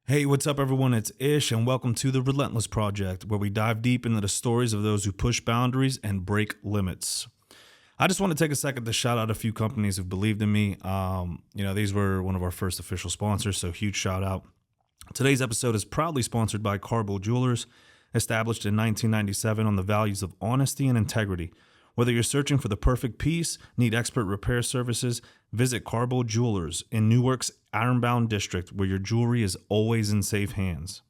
Hey, what's up, everyone? It's Ish, and welcome to the Relentless Project, where we dive deep into the stories of those who push boundaries and break limits. I just want to take a second to shout out a few companies who've believed in me. These were one of our first official sponsors, so huge shout out. Today's episode is proudly sponsored by Carbo Jewelers, established in 1997 on the values of honesty and integrity. Whether you're searching for the perfect piece, need expert repair services, visit Carbo Jewelers in Newark's Ironbound District, where your jewelry is always in safe hands.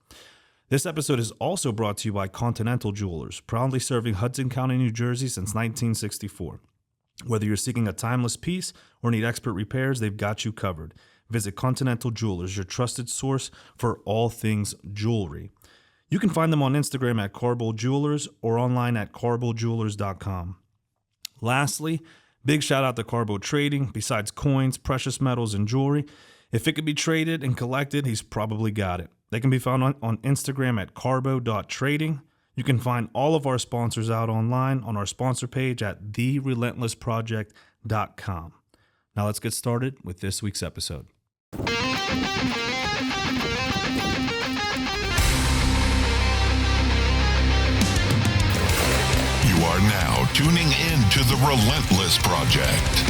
This episode is also brought to you by Continental Jewelers, proudly serving Hudson County, New Jersey since 1964. Whether you're seeking a timeless piece or need expert repairs, they've got you covered. Visit Continental Jewelers, your trusted source for all things jewelry. You can find them on Instagram at Carbo Jewelers or online at carbojewelers.com. Lastly, big shout out to Carbo Trading. Besides coins, precious metals, and jewelry, if it could be traded and collected, he's probably got it. They can be found on Instagram at carbo.trading. You can find all of our sponsors out online on our sponsor page at therelentlessproject.com. Now let's get started with this week's episode. You are now tuning in to the Relentless Project.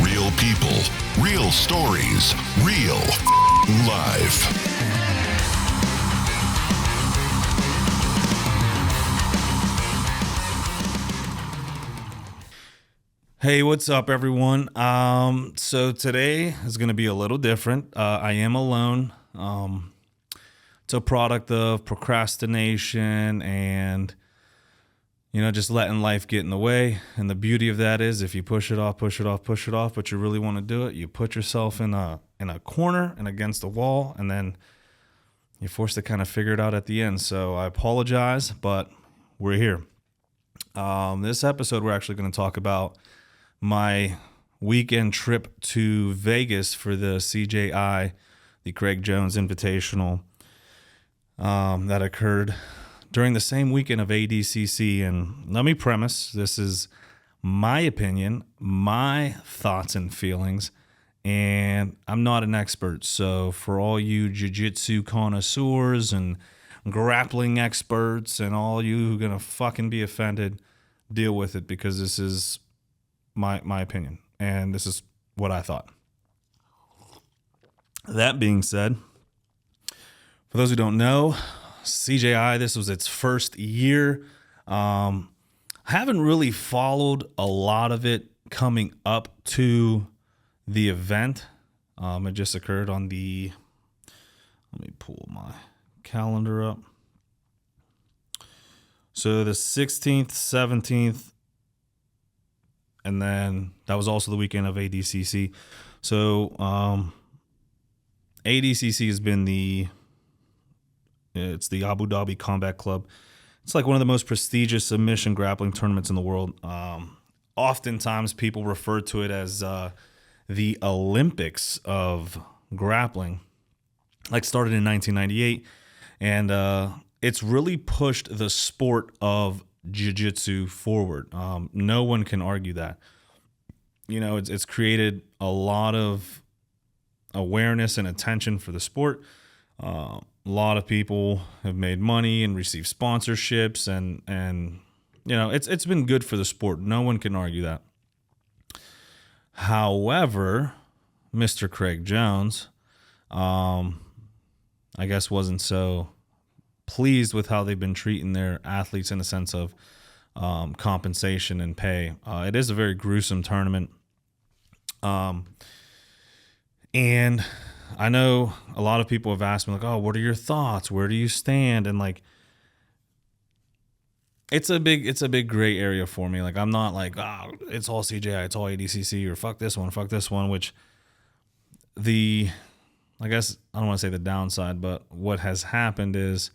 Real people, real stories, real life. Hey, what's up, everyone? So today is going to be a little different. I am alone. It's a product of procrastination and, just letting life get in the way. And the beauty of that is if you push it off, but you really want to do it, you put yourself in a corner and against a wall, and then you're forced to kind of figure it out at the end. So I apologize, but we're here. This episode, we're actually going to talk about my weekend trip to Vegas for the CJI, the Craig Jones Invitational, that occurred during the same weekend of ADCC. And let me premise, this is my opinion, my thoughts and feelings, and I'm not an expert. So for all you jiu-jitsu connoisseurs and grappling experts and all you who are going to fucking be offended, deal with it, because this is my opinion, and this is what I thought. That being said, for those who don't know, CJI, this was its first year. I haven't really followed a lot of it coming up to the event. It just occurred on let me pull my calendar up. So the 16th, 17th, and then that was also the weekend of ADCC. So ADCC has been it's the Abu Dhabi Combat Club. It's like one of the most prestigious submission grappling tournaments in the world. Oftentimes people refer to it as the Olympics of grappling. Like started in 1998, and it's really pushed the sport of jiu-jitsu forward. No one can argue that. It's created a lot of awareness and attention for the sport. A lot of people have made money and received sponsorships, and it's been good for the sport. No one can argue that. However, Mr. Craig Jones, I guess, wasn't so pleased with how they've been treating their athletes in a sense of compensation and pay. It is a very gruesome tournament. And I know a lot of people have asked me, like, oh, what are your thoughts? Where do you stand? And like, it's a big gray area for me. Like, I'm not like, oh, it's all CJI, it's all ADCC, or fuck this one, which I guess I don't want to say the downside, but what has happened is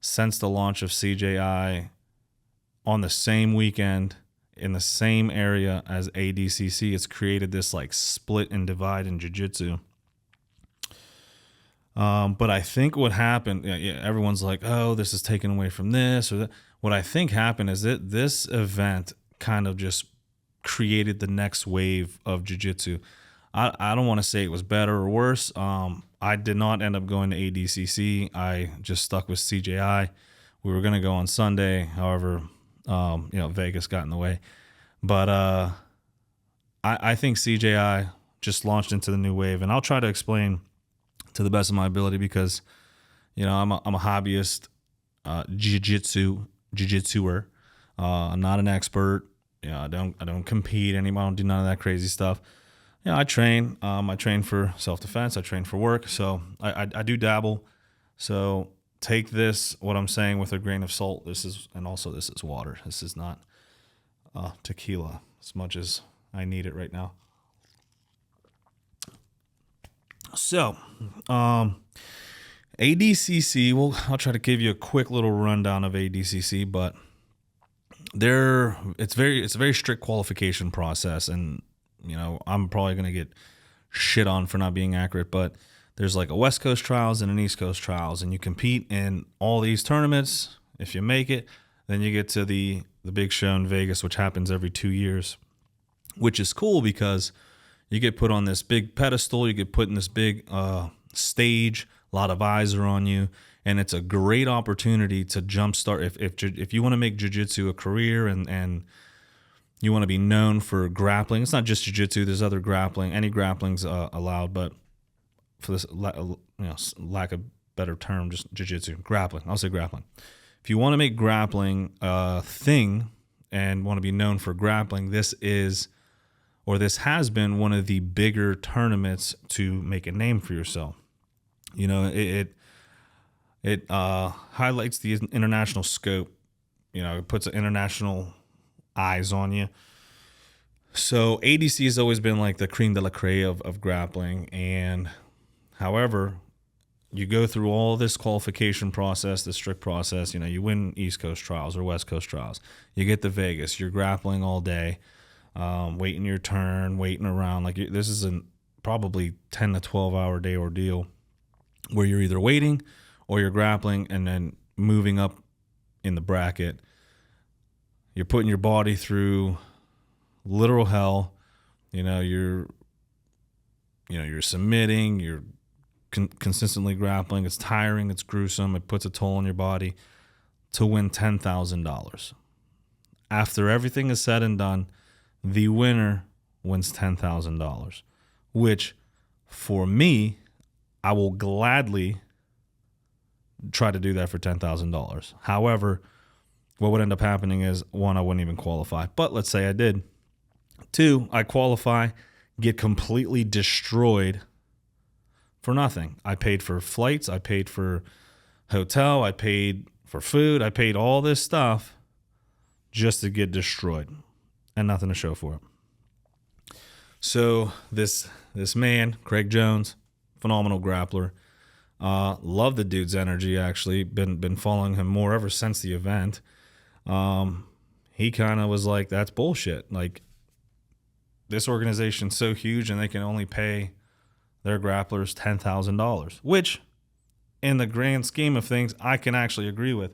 since the launch of CJI on the same weekend in the same area as ADCC, it's created this like split and divide in jiu-jitsu. But I think what happened, everyone's like, oh, this is taken away from this or that. What I think happened is that this event kind of just created the next wave of jiu-jitsu. I don't want to say it was better or worse. I did not end up going to ADCC. I just stuck with CJI. We were going to go on Sunday. However, Vegas got in the way. But I think CJI just launched into the new wave, and I'll try to explain to the best of my ability because, I'm a hobbyist jiu-jitsuer. I'm not an expert. I don't compete anymore. I don't do none of that crazy stuff. I train. I train for self-defense. I train for work. So I do dabble. So take this, what I'm saying, with a grain of salt. This is water. This is not tequila as much as I need it right now. So, ADCC, well, I'll try to give you a quick little rundown of ADCC, but it's a very strict qualification process, and I'm probably going to get shit on for not being accurate, but there's like a West Coast trials and an East Coast trials, and you compete in all these tournaments. If you make it, then you get to the big show in Vegas, which happens every 2 years, which is cool because you get put on this big pedestal, you get put in this big stage, a lot of eyes are on you, and it's a great opportunity to jumpstart. If you want to make jiu-jitsu a career and you want to be known for grappling, it's not just jiu-jitsu, there's other grappling, any grappling's allowed, but for this lack of better term, just jiu-jitsu, grappling, I'll say grappling. If you want to make grappling a thing and want to be known for grappling, this has been one of the bigger tournaments to make a name for yourself. It highlights the international scope. It puts international eyes on you. So ADC has always been like the cream de la creme of grappling. And however, you go through all this qualification process, this strict process. You win East Coast trials or West Coast trials. You get to Vegas. You're grappling all day, waiting your turn, waiting around. Like this is probably 10 to 12 hour day ordeal where you're either waiting or you're grappling and then moving up in the bracket. You're putting your body through literal hell. You're submitting, you're consistently grappling. It's tiring, it's gruesome, it puts a toll on your body to win $10,000. After everything is said and done, the winner wins $10,000, which for me, I will gladly try to do that for $10,000. However, what would end up happening is, one, I wouldn't even qualify. But let's say I did. Two, I qualify, get completely destroyed for nothing. I paid for flights. I paid for hotel. I paid for food. I paid all this stuff just to get destroyed and nothing to show for it. So this man, Craig Jones, phenomenal grappler. Love the dude's energy, actually. Been following him more ever since the event. He kind of was like, that's bullshit. Like, this organization's so huge and they can only pay their grapplers $10,000, which in the grand scheme of things, I can actually agree with.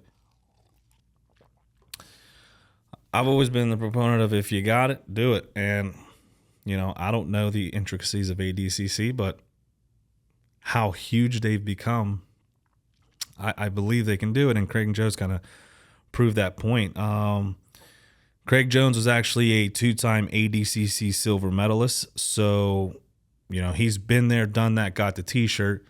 I've always been the proponent of, if you got it, do it. And, I don't know the intricacies of ADCC, but how huge they've become, I believe they can do it. And Craig Jones kind of proved that point. Craig Jones was actually a 2-time ADCC silver medalist. So, he's been there, done that, got the t-shirt.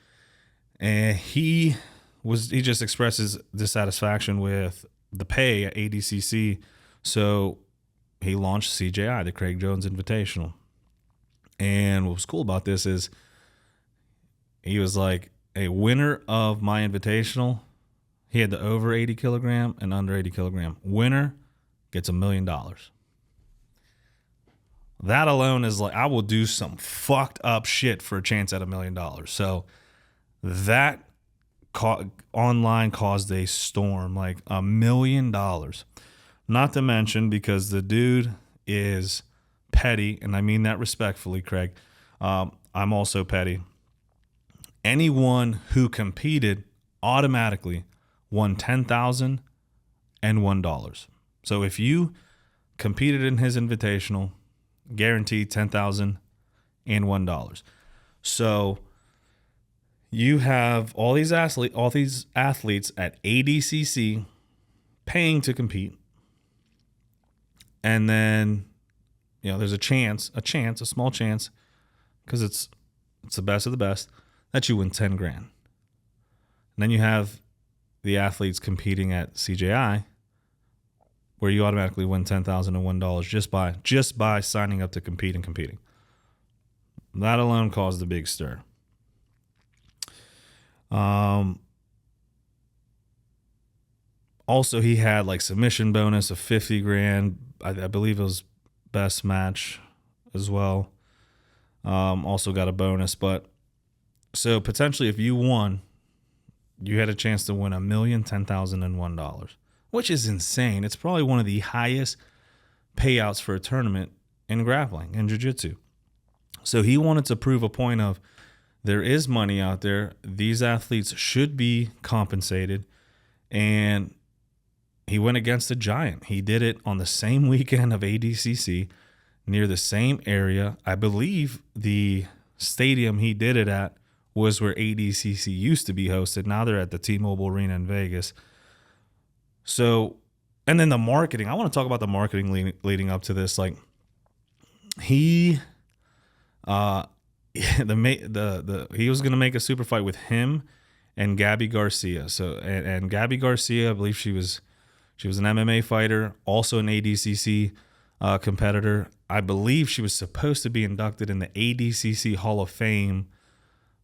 And he just expresses dissatisfaction with the pay at ADCC. So he launched CJI, the Craig Jones Invitational. And what was cool about this is he was like, a winner of my invitational, he had the over 80 kilogram and under 80 kilogram. Winner gets $1 million. That alone is like, I will do some fucked up shit for a chance at $1 million. So that online caused a storm, like $1 million. Not to mention, because the dude is petty, and I mean that respectfully, Craig. I'm also petty. Anyone who competed automatically won $10,000 and $1. So if you competed in his invitational, guaranteed $10,000, and $1. So you have all these athletes at ADCC paying to compete, and then there's a small chance, because it's the best of the best, that you win 10 grand. And then you have the athletes competing at CJI, where you automatically win $10,001 just by signing up to compete and competing. That alone caused a big stir. Also, he had like submission bonus of 50 grand. I believe it was best match as well. Also got a bonus, but so potentially if you won, you had a chance to win $1,010,001, which is insane. It's probably one of the highest payouts for a tournament in grappling and jiu-jitsu. So he wanted to prove a point of, there is money out there. These athletes should be compensated. And he went against a giant. He did it on the same weekend of ADCC, near the same area. I believe the stadium he did it at was where ADCC used to be hosted. Now they're at the T-Mobile Arena in Vegas. So, and then the marketing. I want to talk about the marketing leading up to this. Like, he he was going to make a super fight with him and Gabby Garcia. So, and Gabby Garcia, I believe she was an MMA fighter, also an ADCC competitor. I believe she was supposed to be inducted in the ADCC Hall of Fame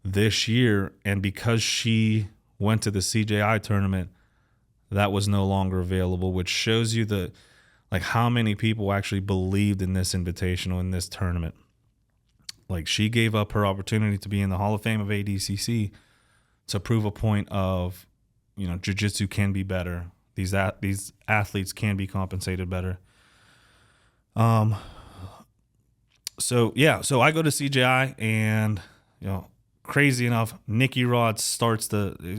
this year, and because she went to the CJI tournament, that was no longer available, which shows you how many people actually believed in this invitational, in this tournament. Like, she gave up her opportunity to be in the Hall of Fame of ADCC to prove a point of, jiu-jitsu can be better. These athletes can be compensated better. So I go to CJI, and crazy enough, Nicky Rod he's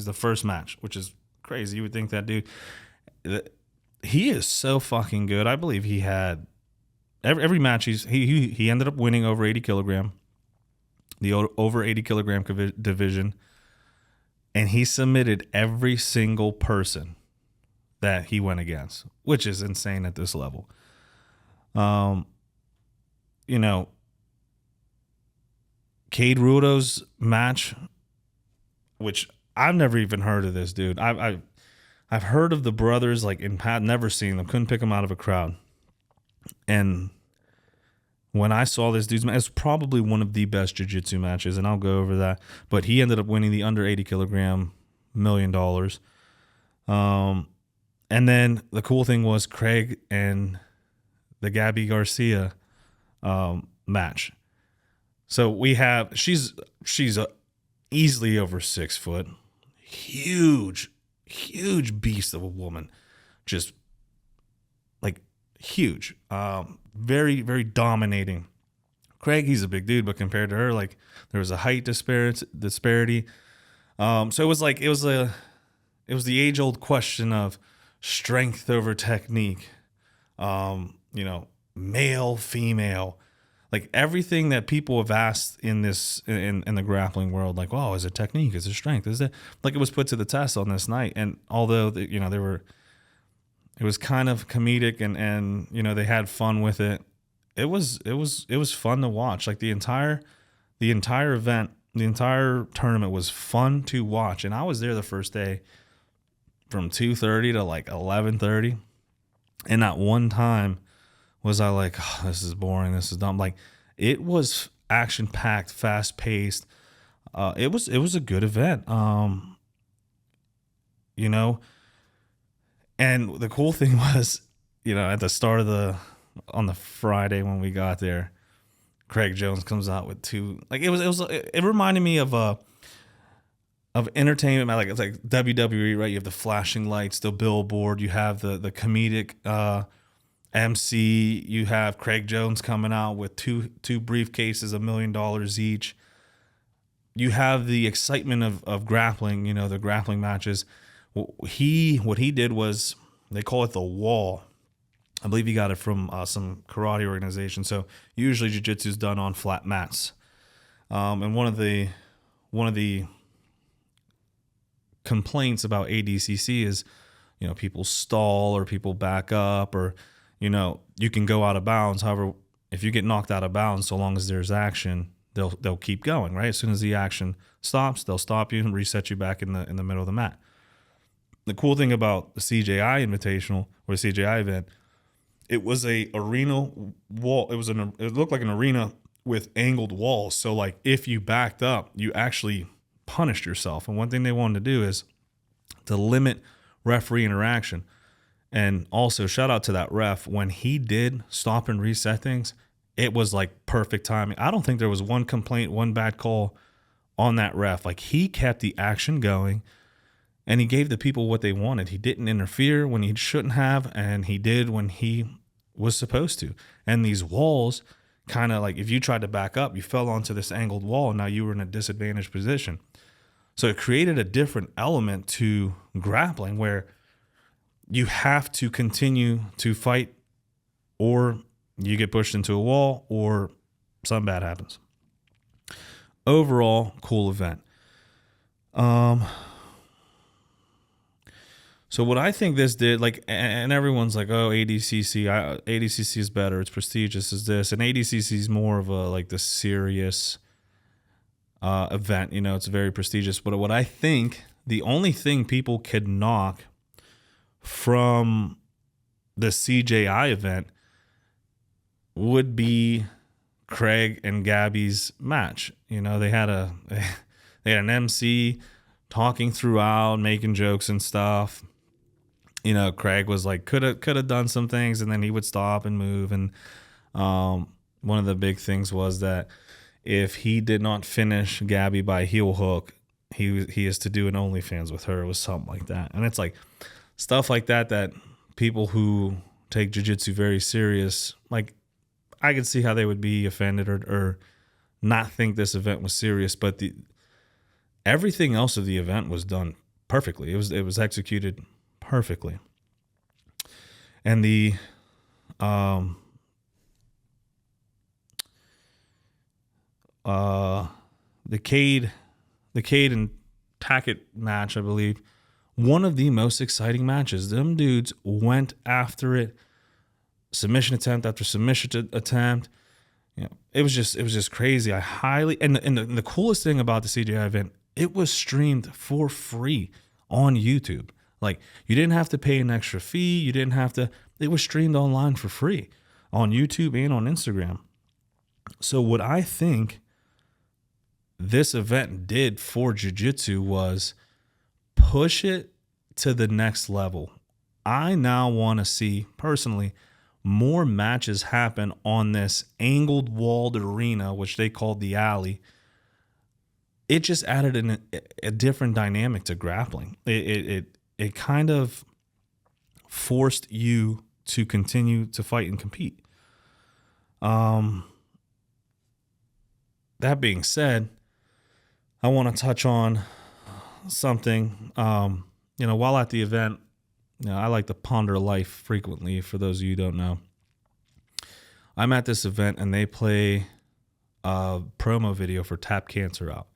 the first match, which is crazy. You would think that dude, he is so fucking good. I believe he had every match he ended up winning over 80 kilogram, the over 80 kilogram division, and he submitted every single person that he went against, which is insane at this level. Cade Rudo's match, which I've never even heard of this dude. I've heard of the brothers, like, in Pat, never seen them, couldn't pick them out of a crowd. And when I saw this dude's match, it's probably one of the best jiu-jitsu matches, and I'll go over that. But he ended up winning the under 80 kilogram $1 million. And then the cool thing was Craig and the Gabby Garcia match. So we have, she's easily over 6 foot, huge beast of a woman, just like huge, very, very dominating. Craig, he's a big dude, but compared to her, like, there was a height disparity. So it was the age old question of strength over technique, male, female, like everything that people have asked in this, in the grappling world, like, oh, is it technique? Is it strength? Is it, like, it was put to the test on this night. And although, it was kind of comedic and they had fun with it. It was fun to watch. Like, the entire event, the entire tournament was fun to watch. And I was there the first day from 2:30 to like 11:30. And not one time was I like, oh, this is boring, this is dumb. Like, it was action packed, fast paced. It was a good event. And the cool thing was, at the start on the Friday when we got there, Craig Jones comes out with two, like, it reminded me of entertainment, like, it's like WWE, right? You have the flashing lights, the billboard, you have the comedic MC, you have Craig Jones coming out with two briefcases, $1 million each. You have the excitement of grappling, the grappling matches. What he did was, they call it the wall. I believe he got it from some karate organization. So usually jiu-jitsu is done on flat mats. And one of the complaints about ADCC is, people stall or people back up, or, you can go out of bounds. However, if you get knocked out of bounds, so long as there's action, they'll keep going, right? As soon as the action stops, they'll stop you and reset you back in the middle of the mat. The cool thing about the CJI Invitational or the CJI event, it was a arena wall. It looked like an arena with angled walls. So like if you backed up, you actually punished yourself. And one thing they wanted to do is to limit referee interaction. And also shout out to that ref. When he did stop and reset things, it was like perfect timing. I don't think there was one complaint, one bad call on that ref. Like he kept the action going and he gave the people what they wanted. He didn't interfere when he shouldn't have, and he did when he was supposed to. And these walls kind of like, if you tried to back up, you fell onto this angled wall and now you were in a disadvantaged position. So it created a different element to grappling where you have to continue to fight or you get pushed into a wall or something bad happens. Overall, cool event. So what I think this did, like, and everyone's like, oh, ADCC is better. It's prestigious as this. And ADCC is more of a, like, the serious event. It's very prestigious. But what I think, the only thing people could knock from the CJI event would be Craig and Gabby's match. They had an MC talking throughout, making jokes and stuff. Craig was like, could have done some things, and then he would stop and move. And one of the big things was that if he did not finish Gabby by heel hook, he is to do an OnlyFans with her. It was something like that. And it's like stuff like that people who take jiu-jitsu very serious, like, I could see how they would be offended or not think this event was serious, but everything else of the event was done perfectly. It was executed perfectly. And the Cade and Tackett match, I believe, one of the most exciting matches. Them dudes went after it, submission attempt after submission attempt. It was just crazy. I highly and the coolest thing about the CJI event, it was streamed for free on YouTube. Like, you didn't have to pay an extra fee. You didn't have to. It was streamed online for free on YouTube and on Instagram. So what I think this event did for jiu-jitsu was push it to the next level. I now want to see, personally, more matches happen on this angled walled arena, which they called the alley. It just added a different dynamic to grappling. It kind of forced you to continue to fight and compete. That being said, I want to touch on something. While at the event, I like to ponder life frequently. For those of you who don't know, I'm at this event and they play a promo video for Tap Cancer out,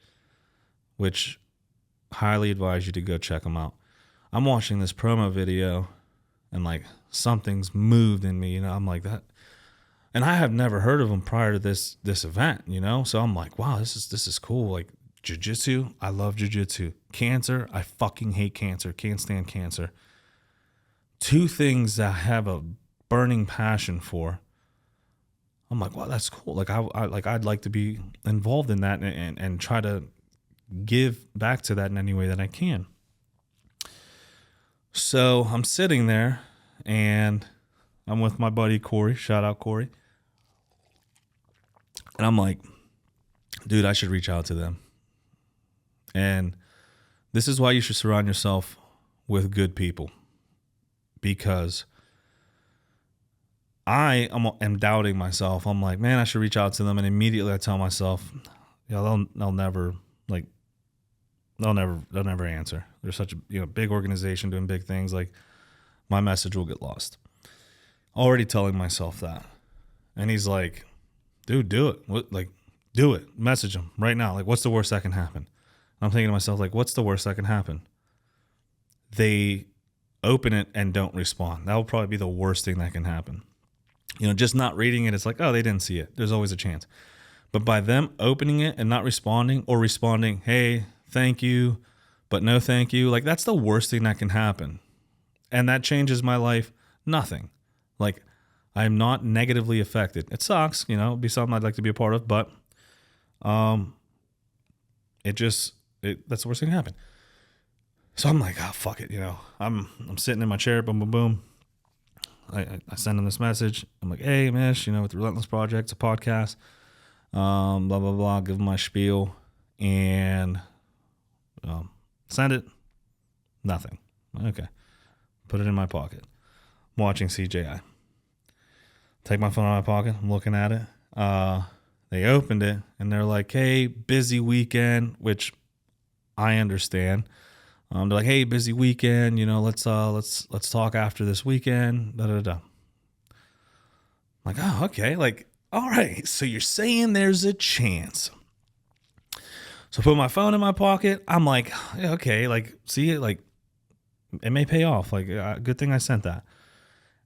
which highly advise you to go check them out. I'm watching this promo video and like something's moved in me, I'm like that. And I have never heard of them prior to this event, So I'm like, wow, this is cool. Like, jiu-jitsu, I love jiu-jitsu. Cancer, I fucking hate cancer. Can't stand cancer. Two things that I have a burning passion for. I'm like, wow, that's cool. Like I'd like to be involved in that and try to give back to that in any way that I can. So I'm sitting there and I'm with my buddy Corey. Shout out Corey. And I'm like, dude, I should reach out to them. And this is why you should surround yourself with good people. Because I am doubting myself. I'm like, man, I should reach out to them. And immediately I tell myself, they'll never answer. They're such a big organization doing big things. Like, my message will get lost. Already telling myself that. And he's like, dude, do it. What, like, Do it. Message them right now. Like, what's the worst that can happen? I'm thinking to myself, like, what's the worst that can happen? They open it and don't respond. That will probably be the worst thing that can happen. Just not reading it, it's like, oh, they didn't see it. There's always a chance. But by them opening it and not responding, or responding, hey, thank you, but no thank you, like, that's the worst thing that can happen. And that changes my life. Nothing. Like, I'm not negatively affected. It sucks, it'd be something I'd like to be a part of, but that's the worst thing that can happen. So I'm like, oh, fuck it, I'm sitting in my chair, boom, boom, boom. I send him this message. I'm like, hey, Mish, with the Relentless Project, it's a podcast, blah, blah, blah, give him my spiel, and send it. Nothing. Okay. Put it in my pocket. I'm watching CJI. Take my phone out of my pocket. I'm looking at it. They opened it, and they're like, hey, busy weekend, which I understand. They're like, hey, busy weekend, let's talk after this weekend. Da da da. I'm like, oh, okay. Like, all right. So you're saying there's a chance. So I put my phone in my pocket. I'm like, yeah, okay, like, see it, like, it may pay off. Like, good thing I sent that.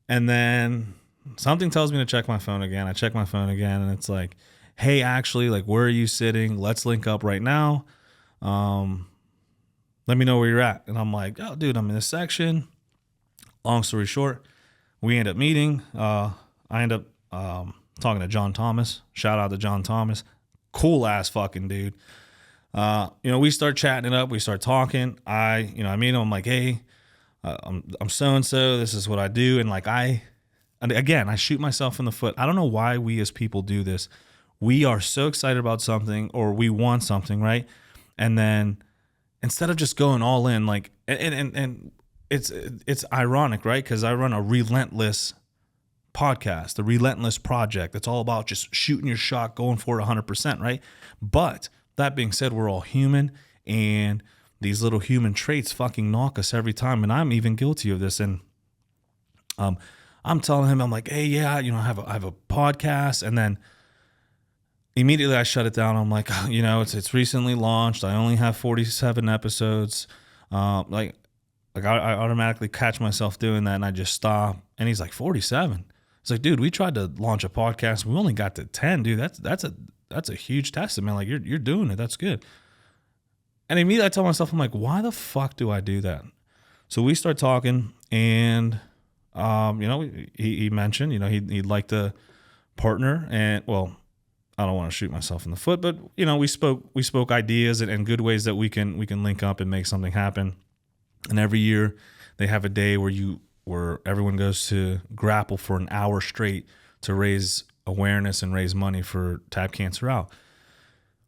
And then something tells me to check my phone again. I check my phone again, and it's like, hey, actually, like, where are you sitting? Let's link up right now. Let me know where you're at. And I'm like, oh, dude, I'm in this section. Long story short, we end up meeting. I end up talking to John Thomas. Shout out to John Thomas. Cool ass fucking dude. We start chatting it up. We start talking. I meet him. I'm like, hey, I'm so-and-so. This is what I do. And like, I shoot myself in the foot. I don't know why we as people do this. We are so excited about something, or we want something, right? And then instead of just going all in, like, and it's ironic, right? Because I run a Relentless podcast, the Relentless Project. It's all about just shooting your shot, going for it 100%, right? But that being said, we're all human, and these little human traits fucking knock us every time. And I'm even guilty of this. And I'm telling him, I'm like, hey, yeah, I have a podcast. And then immediately I shut it down. I'm like, it's recently launched. I only have 47 episodes. I automatically catch myself doing that, and I just stop. And he's like, 47. It's like, dude, we tried to launch a podcast. We only got to 10, dude. That's a huge testament. Like, you're doing it. That's good. And immediately I tell myself, I'm like, why the fuck do I do that? So we start talking, and he mentioned, he'd like to partner, and well, I don't want to shoot myself in the foot, but we spoke ideas and good ways that we can link up and make something happen. And every year they have a day where everyone goes to grapple for an hour straight to raise awareness and raise money for Tap Cancer Out,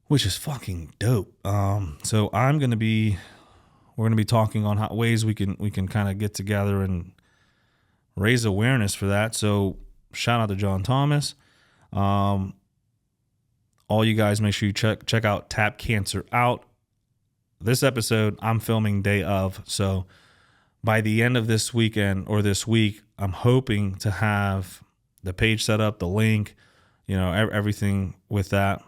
which is fucking dope. So we're going to be talking on ways we can kind of get together and raise awareness for that. So shout out to John Thomas. All you guys, make sure you check out Tap Cancer Out. This episode I'm filming day of, so by the end of this weekend or this week, I'm hoping to have the page set up, the link, everything with that.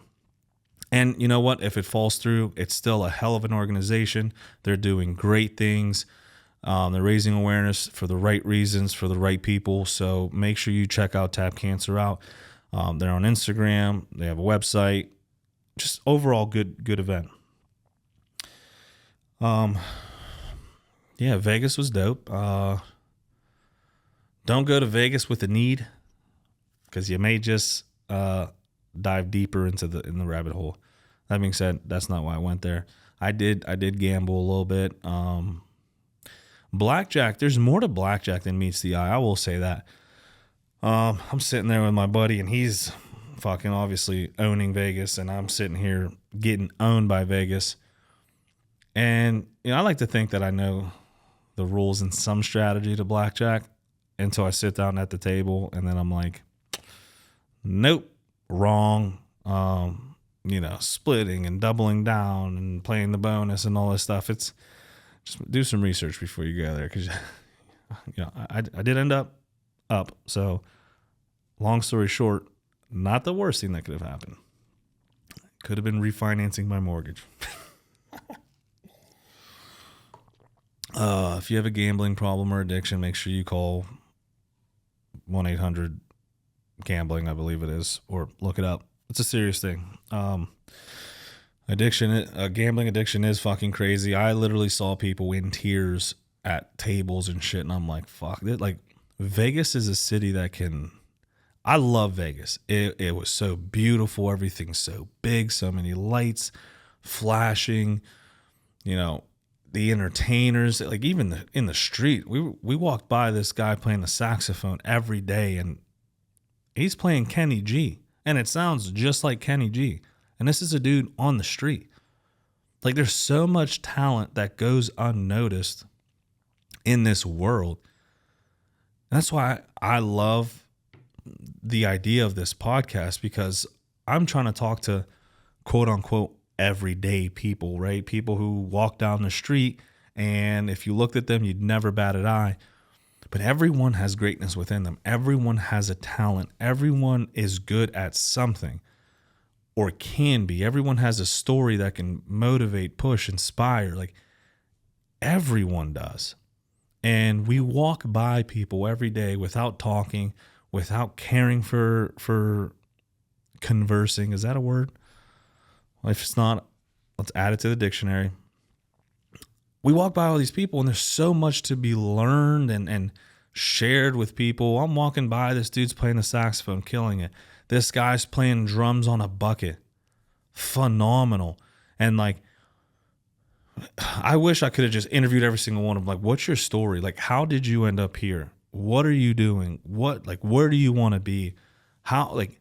And you know what? If it falls through, it's still a hell of an organization. They're doing great things. They're raising awareness for the right reasons, for the right people. So make sure you check out Tap Cancer Out. They're on Instagram. They have a website. Just overall good event. Yeah, Vegas was dope. Don't go to Vegas with a need, because you may just dive deeper in the rabbit hole. That being said, that's not why I went there. I did gamble a little bit. Blackjack, there's more to blackjack than meets the eye. I will say that. I'm sitting there with my buddy, and he's fucking obviously owning Vegas, and I'm sitting here getting owned by Vegas. And I like to think that I know the rules and some strategy to blackjack until I sit down at the table, and then I'm like, nope, wrong. Splitting and doubling down and playing the bonus and all this stuff. It's just do some research before you go there, because I did end up. So long story short, not the worst thing that could have happened. Could have been refinancing my mortgage. If you have a gambling problem or addiction, make sure you call 1-800-GAMBLING, I believe it is, or look it up. It's a serious thing. Gambling addiction is fucking crazy. I literally saw people in tears at tables and shit, and I'm like, fuck. Like, Vegas is a city that can... I love Vegas. It was so beautiful. Everything's so big, so many lights flashing, the entertainers, like even in the street. We walked by this guy playing the saxophone every day, and he's playing Kenny G, and it sounds just like Kenny G. And this is a dude on the street. Like, there's so much talent that goes unnoticed in this world. And that's why I love the idea of this podcast, because I'm trying to talk to quote unquote everyday people, right? People who walk down the street, and if you looked at them, you'd never bat an eye. But everyone has greatness within them. Everyone has a talent. Everyone is good at something, or can be. Everyone has a story that can motivate, push, inspire. Like, everyone does. And we walk by people every day without talking, without caring for conversing. Is that a word? Well, if it's not, let's add it to the dictionary. We walk by all these people, and there's so much to be learned and shared with people. I'm walking by, this dude's playing the saxophone, killing it. This guy's playing drums on a bucket. Phenomenal. And like, I wish I could have just interviewed every single one of them. Like, what's your story? Like, how did you end up here? What are you doing? Where do you want to be? How, like,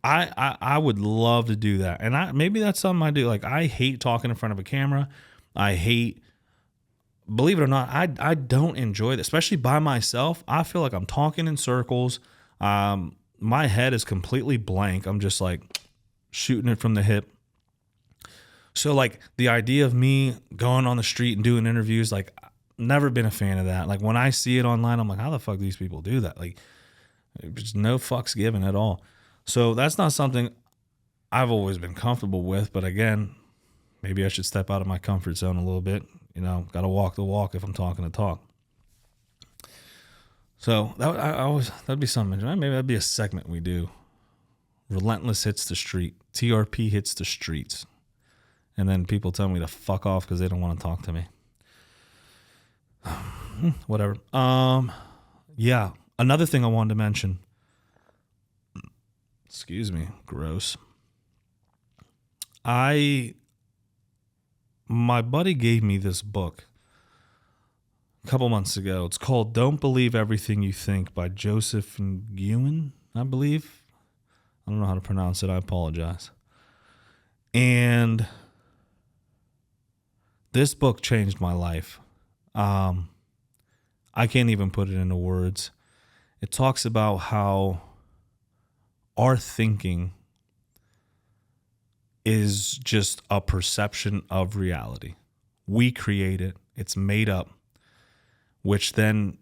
I would love to do that. And maybe that's something I do. Like, I hate talking in front of a camera. Believe it or not, I don't enjoy it, especially by myself. I feel like I'm talking in circles. My head is completely blank. I'm just like shooting it from the hip. So like, the idea of me going on the street and doing interviews, like, never been a fan of that. Like, when I see it online, I'm like, how the fuck do these people do that? Like, there's no fucks given at all. So that's not something I've always been comfortable with. But again, maybe I should step out of my comfort zone a little bit. Got to walk the walk if I'm talking the talk. So that'd be something. Maybe that'd be a segment we do. Relentless hits the street. TRP hits the streets. And then people tell me to fuck off because they don't want to talk to me. Whatever. Yeah. Another thing I wanted to mention. Excuse me. Gross. My buddy gave me this book a couple months ago. It's called Don't Believe Everything You Think by Joseph Nguyen, I believe. I don't know how to pronounce it. I apologize. And this book changed my life. I can't even put it into words. It talks about how our thinking is just a perception of reality. We create it. It's made up, which then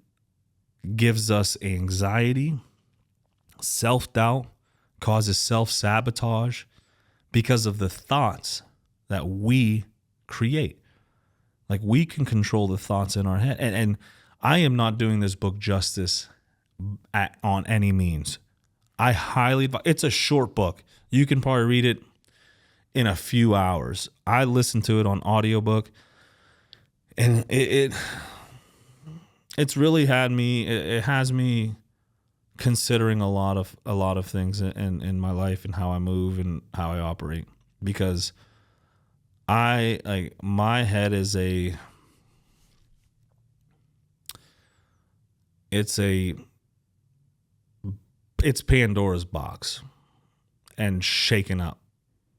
gives us anxiety, self-doubt, causes self-sabotage because of the thoughts that we create. Like, we can control the thoughts in our head. And I am not doing this book justice on any means. I highly advise. It's a short book. You can probably read it in a few hours. I listened to it on audiobook, and it's really had me. It has me considering a lot of things in my life and how I move and how I operate, because my head is it's Pandora's box and shaken up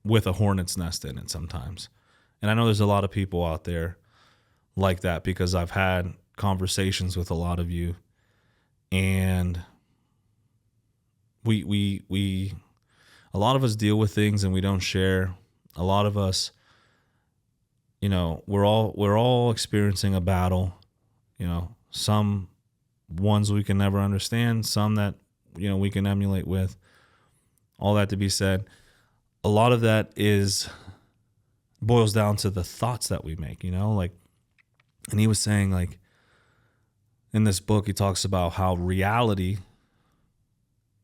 with a hornet's nest in it sometimes. And I know there's a lot of people out there like that, because I've had conversations with a lot of you, and we a lot of us deal with things and we don't share. A lot of us, we're all experiencing a battle, some ones we can never understand, some that, we can emulate with. All that to be said, a lot of that boils down to the thoughts that we make, like, and he was saying, like, in this book, he talks about how reality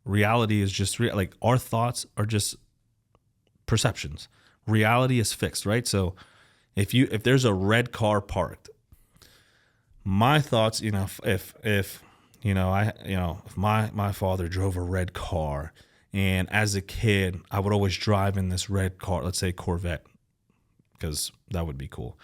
is just like our thoughts are just perceptions. Reality is fixed, right? So if there's a red car parked, my thoughts, if my father drove a red car, and as a kid, I would always drive in this red car, let's say Corvette, because that would be cool.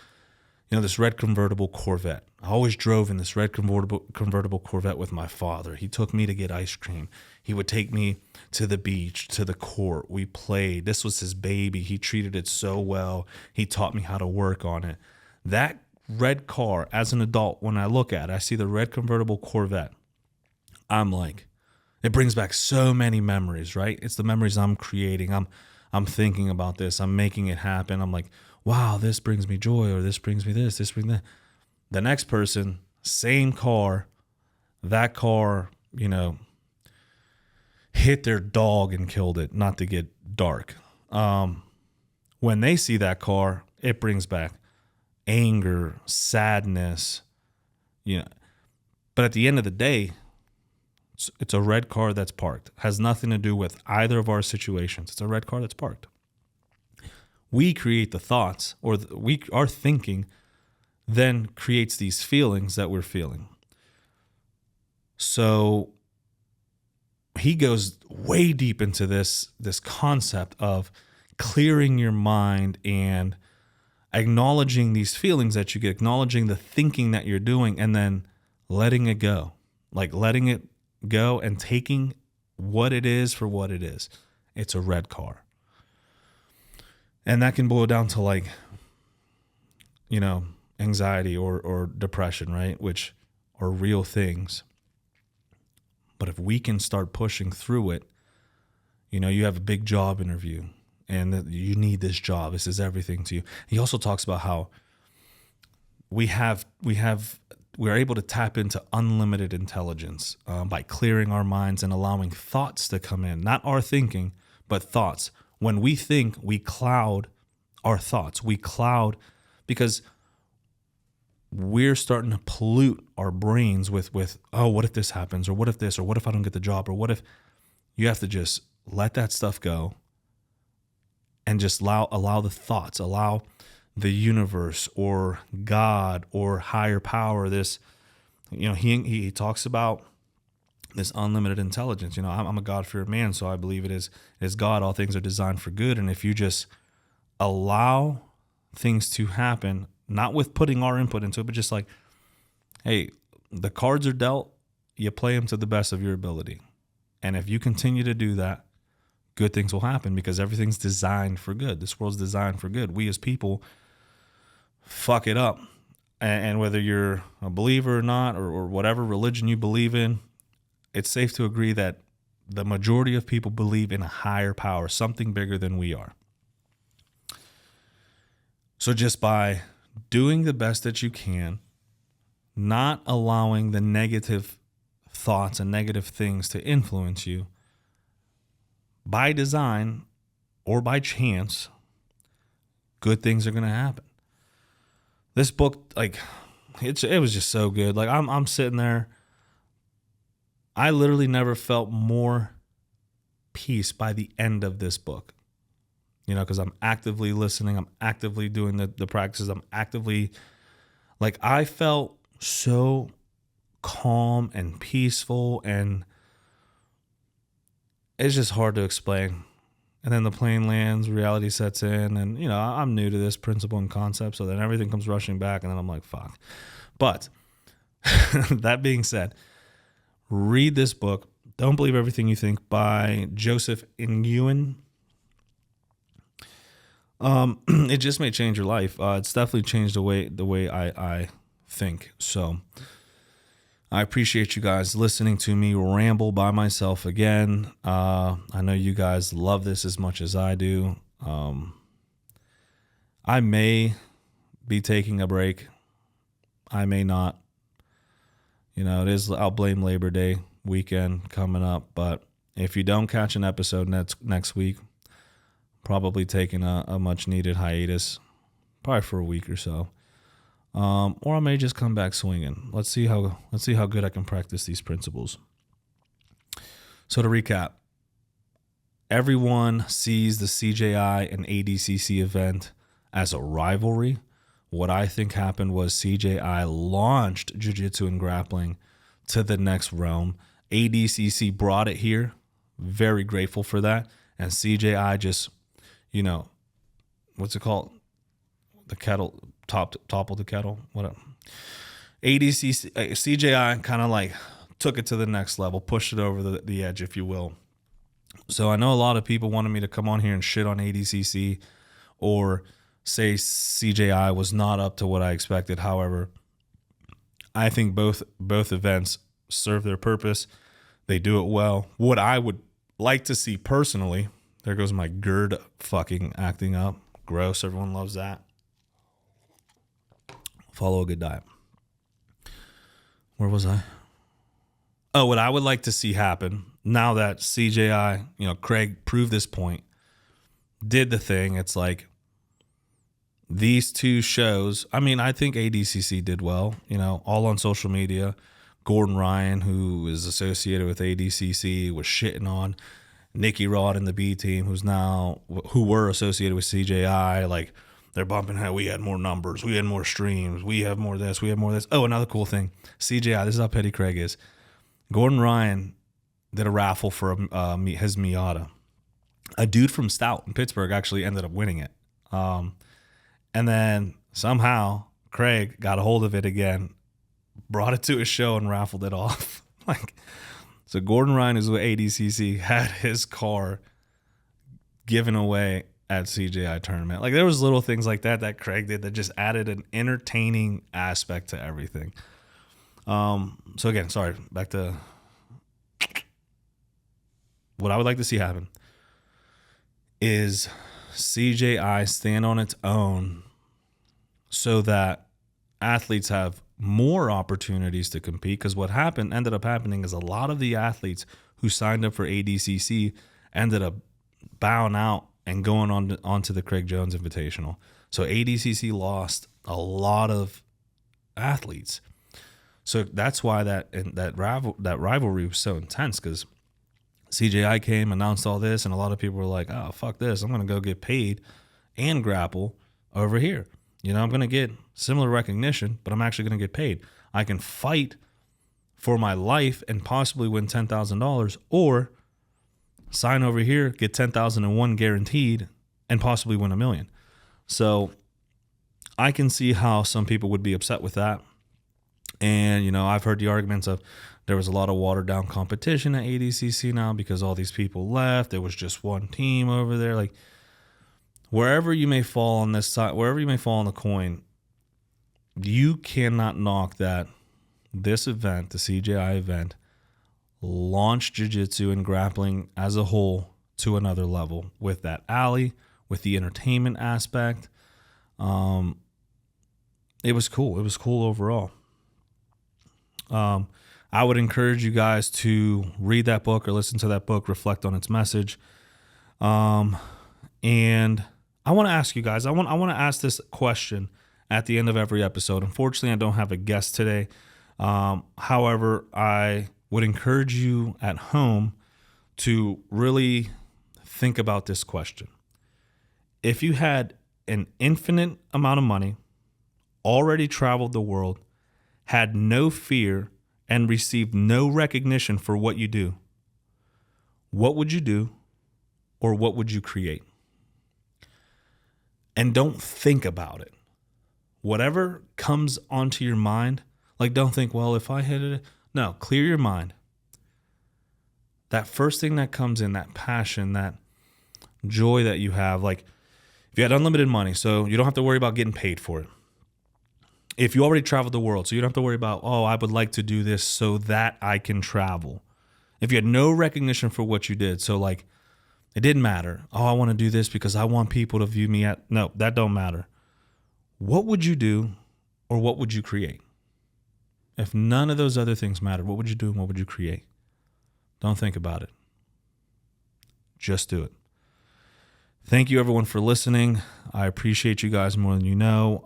This red convertible Corvette. I always drove in this red convertible Corvette with my father. He took me to get ice cream. He would take me to the beach, to the court. We played. This was his baby. He treated it so well. He taught me how to work on it. That red car, as an adult, when I look at it, I see the red convertible Corvette. I'm like, it brings back so many memories, right? It's the memories I'm creating. I'm thinking about this. I'm making it happen. I'm like, wow, this brings me joy, or this brings me this brings that. The next person, same car, that car, hit their dog and killed it, not to get dark. When they see that car, it brings back anger, sadness, But at the end of the day, it's a red car that's parked. It has nothing to do with either of our situations. It's a red car that's parked. We create the thoughts, or our thinking then creates these feelings that we're feeling. So he goes way deep into this concept of clearing your mind and acknowledging these feelings that you get, acknowledging the thinking that you're doing, and then letting it go. Like letting it go and taking what it is for what it is. It's a red car. And that can boil down to, like, anxiety or depression, right? Which are real things. But if we can start pushing through it, you have a big job interview and you need this job. This is everything to you. He also talks about how we're able to tap into unlimited intelligence by clearing our minds and allowing thoughts to come in. Not our thinking, but thoughts. When we think, we cloud our thoughts. We cloud because we're starting to pollute our brains with, oh, what if this happens? Or what if this? Or what if I don't get the job? Or what if? You have to just let that stuff go and just allow the thoughts, allow the universe or God or higher power, this, he talks about this unlimited intelligence. I'm a God-fearing man, so I believe it is God. All things are designed for good. And if you just allow things to happen, not with putting our input into it, but just like, hey, the cards are dealt, you play them to the best of your ability. And if you continue to do that, good things will happen because everything's designed for good. This world's designed for good. We as people fuck it up. And whether you're a believer or not, or whatever religion you believe in, it's safe to agree that the majority of people believe in a higher power, something bigger than we are. So just by doing the best that you can, not allowing the negative thoughts and negative things to influence you, by design or by chance, good things are going to happen. This book, like, it was just so good. Like, I'm sitting there. I literally never felt more peace by the end of this book, because I'm actively listening. I'm actively doing the practices. I'm actively, like, I felt so calm and peaceful, and it's just hard to explain. And then the plane lands, reality sets in, and, I'm new to this principle and concept, so then everything comes rushing back, and then I'm like, fuck. But that being said, read this book, Don't Believe Everything You Think, by Joseph Nguyen. It just may change your life. It's definitely changed the way I think. So I appreciate you guys listening to me ramble by myself again. I know you guys love this as much as I do. I may be taking a break. I may not. I'll blame Labor Day weekend coming up, but if you don't catch an episode next week, probably taking a much needed hiatus, probably for a week or so. Or I may just come back swinging. Let's see how good I can practice these principles. So to recap, everyone sees the CJI and ADCC event as a rivalry. What I think happened was CJI launched jiu-jitsu and grappling to the next realm. ADCC brought it here. Very grateful for that. And CJI just, what's it called? The kettle, toppled the kettle. Whatever. CJI kind of like took it to the next level, pushed it over the edge, if you will. So I know a lot of people wanted me to come on here and shit on ADCC or say CJI was not up to what I expected. However, I think both events serve their purpose. They do it well. What I would like to see personally, there goes my GERD fucking acting up. Gross. Everyone loves that. Follow a good diet. Where was I? Oh, what I would like to see happen now that CJI, Craig proved this point, did the thing. It's like these two shows. I mean, I think ADCC did well, all on social media. Gordon Ryan, who is associated with ADCC, was shitting on Nicky Rod and the B team, who were associated with CJI. Like, they're bumping how we had more numbers, we had more streams, we have more this, we have more this. Oh, another cool thing. CJI, this is how petty Craig is. Gordon Ryan did a raffle for his Miata. A dude from Stout in Pittsburgh actually ended up winning it. And then somehow Craig got a hold of it again, brought it to his show and raffled it off. So Gordon Ryan, who's with ADCC, had his car given away at CJI tournament. Like, there was little things like that Craig did that just added an entertaining aspect to everything. So again, sorry, back to what I would like to see happen is CJI stand on its own so that athletes have more opportunities to compete. Because what ended up happening is a lot of the athletes who signed up for ADCC ended up bowing out and going onto the Craig Jones Invitational. So ADCC lost a lot of athletes. So that's why that rivalry was so intense, because CJI came, announced all this, and a lot of people were like, oh, fuck this. I'm going to go get paid and grapple over here. I'm going to get similar recognition, but I'm actually going to get paid. I can fight for my life and possibly win $10,000, or sign over here, get $10,001 guaranteed, and possibly win $1 million. So I can see how some people would be upset with that. And, I've heard the arguments of there was a lot of watered down competition at ADCC now because all these people left. There was just one team over there. Like, wherever you may fall on this side, wherever you may fall on the coin, you cannot knock that this event, the CJI event, launched jiu-jitsu and grappling as a whole to another level with that alley, with the entertainment aspect. It was cool. It was cool overall. I would encourage you guys to read that book or listen to that book, reflect on its message. And I want to ask you guys, I want to ask this question at the end of every episode. Unfortunately, I don't have a guest today. However, I would encourage you at home to really think about this question. If you had an infinite amount of money, already traveled the world, had no fear, and received no recognition for what you do, what would you do, or what would you create? And don't think about it. Whatever comes onto your mind, like, don't think, well, if I hit it. No, clear your mind. That first thing that comes in, that passion, that joy that you have, like, if you had unlimited money, so you don't have to worry about getting paid for it. If you already traveled the world, so you don't have to worry about, oh, I would like to do this so that I can travel. If you had no recognition for what you did, so like, it didn't matter. Oh, I want to do this because I want people to view me at. No, that don't matter. What would you do, or what would you create? If none of those other things mattered, what would you do and what would you create? Don't think about it. Just do it. Thank you everyone for listening. I appreciate you guys more than you know.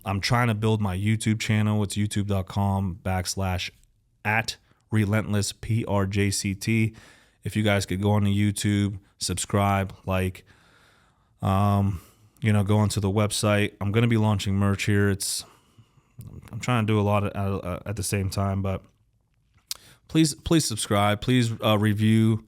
I'm trying to build my YouTube channel. It's youtube.com/@Relentless PRJCT. If you guys could go on to YouTube, subscribe, like, go onto the website. I'm going to be launching merch here. I'm trying to do a lot at the same time, but please subscribe. Please review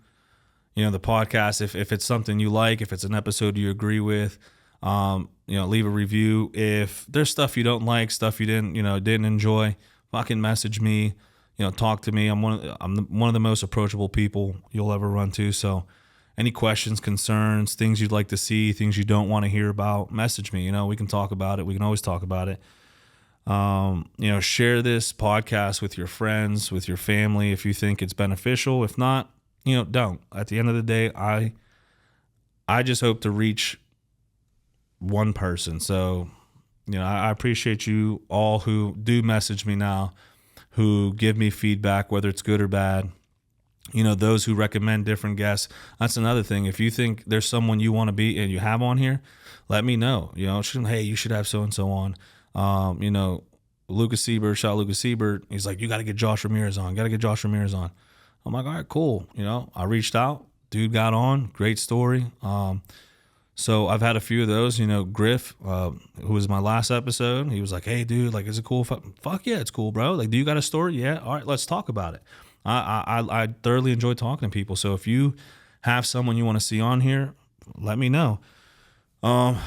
the podcast if it's something you like, if it's an episode you agree with. Leave a review. If there's stuff you don't like, stuff you didn't enjoy, fucking message me. Talk to me. I'm one of the most approachable people you'll ever run to. So any questions, concerns, things you'd like to see, things you don't want to hear about, message me. We can talk about it. We can always talk about it. Share this podcast with your friends, with your family if you think it's beneficial. If not, don't. At the end of the day, I just hope to reach one person. So, I appreciate you all who do message me now, who give me feedback, whether it's good or bad. Those who recommend different guests. That's another thing. If you think there's someone you want to be and you have on here, let me know. Hey, you should have so-and-so on. Lucas Siebert, shout out Lucas Siebert. He's like, you got to get Josh Ramirez on. I'm like, all right, cool. I reached out, dude got on, great story. So I've had a few of those. Griff, who was my last episode, he was like, hey, dude, like, is it cool? Fuck yeah, it's cool, bro. Like, do you got a story? Yeah. All right, let's talk about it. I thoroughly enjoy talking to people. So if you have someone you want to see on here, let me know.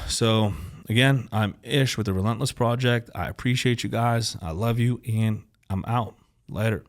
So again, I'm Ish with the Relentless Project. I appreciate you guys. I love you, and I'm out. Later.